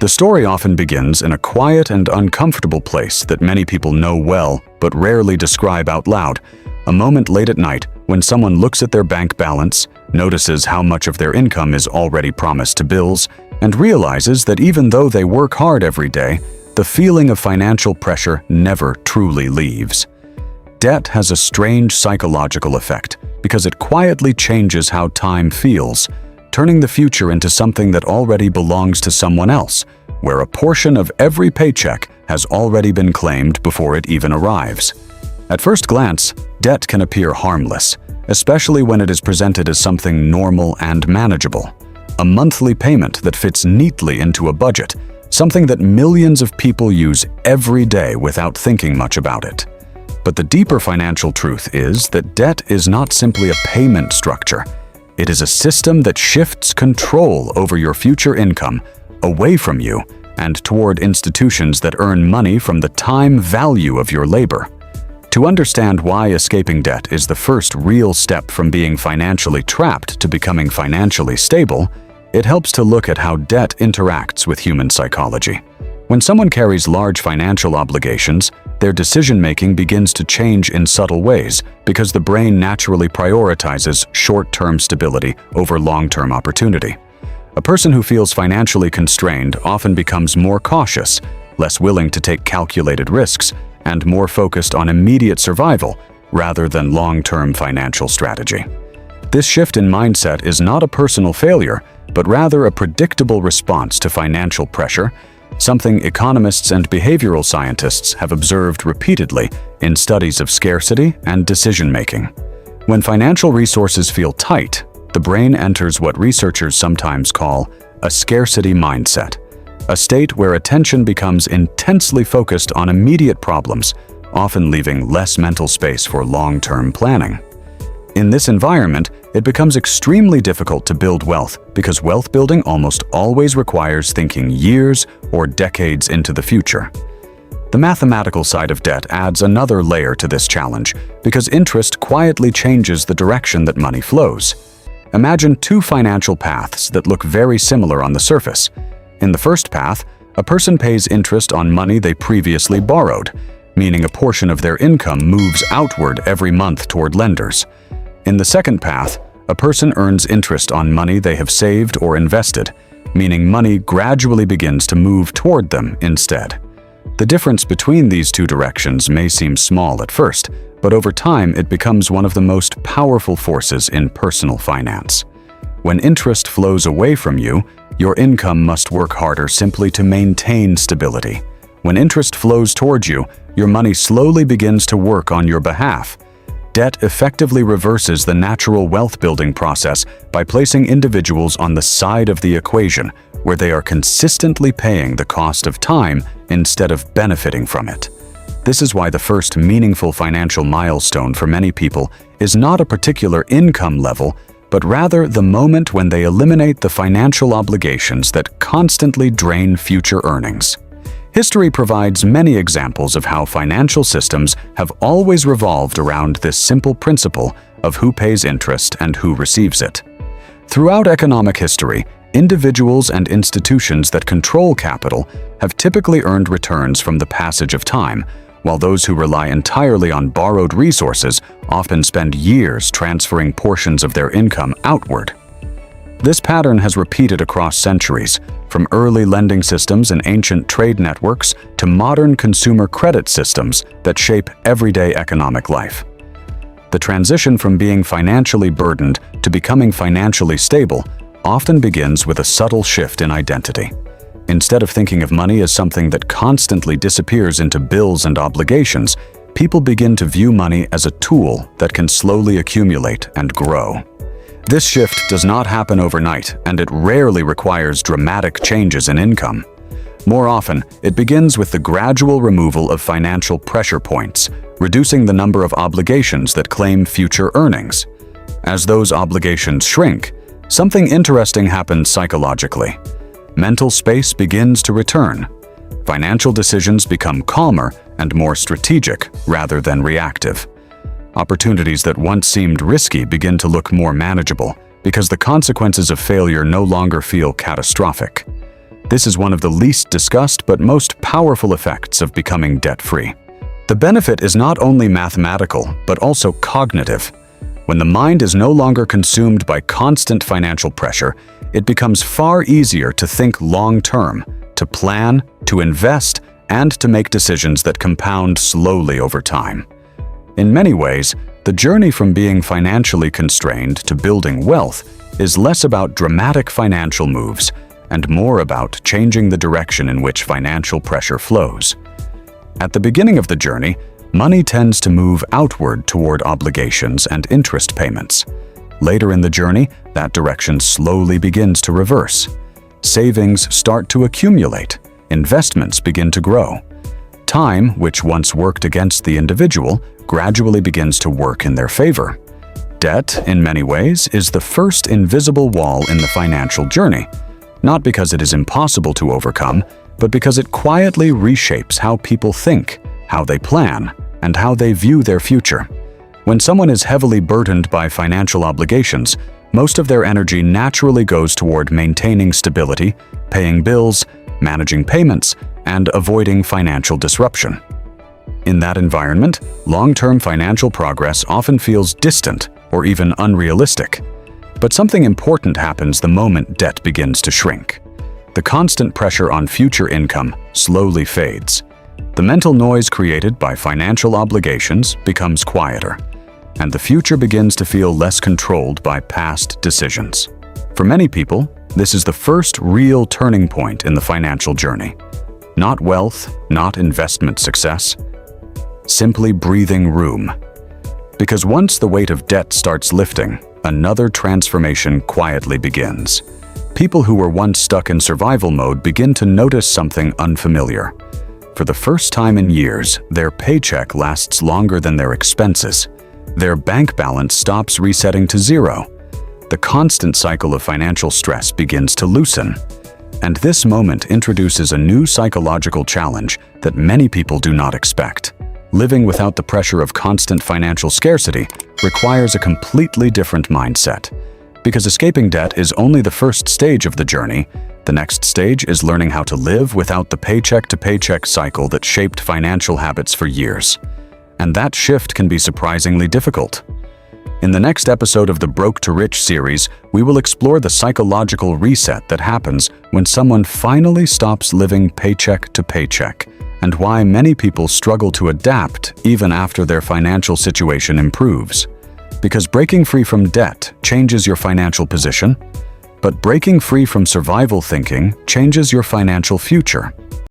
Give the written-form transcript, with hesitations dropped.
The story often begins in a quiet and uncomfortable place that many people know well but rarely describe out loud. A moment late at night when someone looks at their bank balance, notices how much of their income is already promised to bills, and realizes that even though they work hard every day, the feeling of financial pressure never truly leaves. Debt has a strange psychological effect because it quietly changes how time feels, turning the future into something that already belongs to someone else, where a portion of every paycheck has already been claimed before it even arrives. At first glance, debt can appear harmless, especially when it is presented as something normal and manageable. A monthly payment that fits neatly into a budget, something that millions of people use every day without thinking much about it. But the deeper financial truth is that debt is not simply a payment structure. It is a system that shifts control over your future income away from you and toward institutions that earn money from the time value of your labor. To understand why escaping debt is the first real step from being financially trapped to becoming financially stable, it helps to look at how debt interacts with human psychology. When someone carries large financial obligations, their decision-making begins to change in subtle ways because the brain naturally prioritizes short-term stability over long-term opportunity. A person who feels financially constrained often becomes more cautious, less willing to take calculated risks, and more focused on immediate survival rather than long-term financial strategy. This shift in mindset is not a personal failure, but rather a predictable response to financial pressure, something economists and behavioral scientists have observed repeatedly in studies of scarcity and decision-making. When financial resources feel tight, the brain enters what researchers sometimes call a scarcity mindset, a state where attention becomes intensely focused on immediate problems, often leaving less mental space for long-term planning. In this environment, it becomes extremely difficult to build wealth because wealth building almost always requires thinking years or decades into the future. The mathematical side of debt adds another layer to this challenge because interest quietly changes the direction that money flows. Imagine two financial paths that look very similar on the surface. In the first path, a person pays interest on money they previously borrowed, meaning a portion of their income moves outward every month toward lenders. In the second path, a person earns interest on money they have saved or invested, meaning money gradually begins to move toward them instead. The difference between these two directions may seem small at first, but over time it becomes one of the most powerful forces in personal finance. When interest flows away from you, your income must work harder simply to maintain stability. When interest flows towards you, your money slowly begins to work on your behalf. Debt effectively reverses the natural wealth-building process by placing individuals on the side of the equation, where they are consistently paying the cost of time instead of benefiting from it. This is why the first meaningful financial milestone for many people is not a particular income level, but rather the moment when they eliminate the financial obligations that constantly drain future earnings. History provides many examples of how financial systems have always revolved around this simple principle of who pays interest and who receives it. Throughout economic history, individuals and institutions that control capital have typically earned returns from the passage of time, while those who rely entirely on borrowed resources often spend years transferring portions of their income outward. This pattern has repeated across centuries, from early lending systems and ancient trade networks to modern consumer credit systems that shape everyday economic life. The transition from being financially burdened to becoming financially stable often begins with a subtle shift in identity. Instead of thinking of money as something that constantly disappears into bills and obligations, people begin to view money as a tool that can slowly accumulate and grow. This shift does not happen overnight, and it rarely requires dramatic changes in income. More often, it begins with the gradual removal of financial pressure points, reducing the number of obligations that claim future earnings. As those obligations shrink, something interesting happens psychologically. Mental space begins to return. Financial decisions become calmer and more strategic rather than reactive. Opportunities that once seemed risky begin to look more manageable because the consequences of failure no longer feel catastrophic. This is one of the least discussed but most powerful effects of becoming debt-free. The benefit is not only mathematical, but also cognitive. When the mind is no longer consumed by constant financial pressure, it becomes far easier to think long-term, to plan, to invest, and to make decisions that compound slowly over time. In many ways, the journey from being financially constrained to building wealth is less about dramatic financial moves and more about changing the direction in which financial pressure flows. At the beginning of the journey, money tends to move outward toward obligations and interest payments. Later in the journey, that direction slowly begins to reverse. Savings start to accumulate, investments begin to grow. Time, which once worked against the individual, gradually begins to work in their favor. Debt, in many ways, is the first invisible wall in the financial journey, not because it is impossible to overcome, but because it quietly reshapes how people think, how they plan, and how they view their future. When someone is heavily burdened by financial obligations, most of their energy naturally goes toward maintaining stability, paying bills, managing payments, and avoiding financial disruption. In that environment, long-term financial progress often feels distant or even unrealistic. But something important happens the moment debt begins to shrink. The constant pressure on future income slowly fades. The mental noise created by financial obligations becomes quieter, and the future begins to feel less controlled by past decisions. For many people, this is the first real turning point in the financial journey. Not wealth, not investment success, simply breathing room. Because once the weight of debt starts lifting, another transformation quietly begins. People who were once stuck in survival mode begin to notice something unfamiliar. For the first time in years, their paycheck lasts longer than their expenses. Their bank balance stops resetting to zero. The constant cycle of financial stress begins to loosen. And this moment introduces a new psychological challenge that many people do not expect. Living without the pressure of constant financial scarcity requires a completely different mindset. Because escaping debt is only the first stage of the journey, the next stage is learning how to live without the paycheck-to-paycheck cycle that shaped financial habits for years. And that shift can be surprisingly difficult. In the next episode of the Broke to Rich series, we will explore the psychological reset that happens when someone finally stops living paycheck to paycheck, and why many people struggle to adapt even after their financial situation improves. Because breaking free from debt changes your financial position, but breaking free from survival thinking changes your financial future.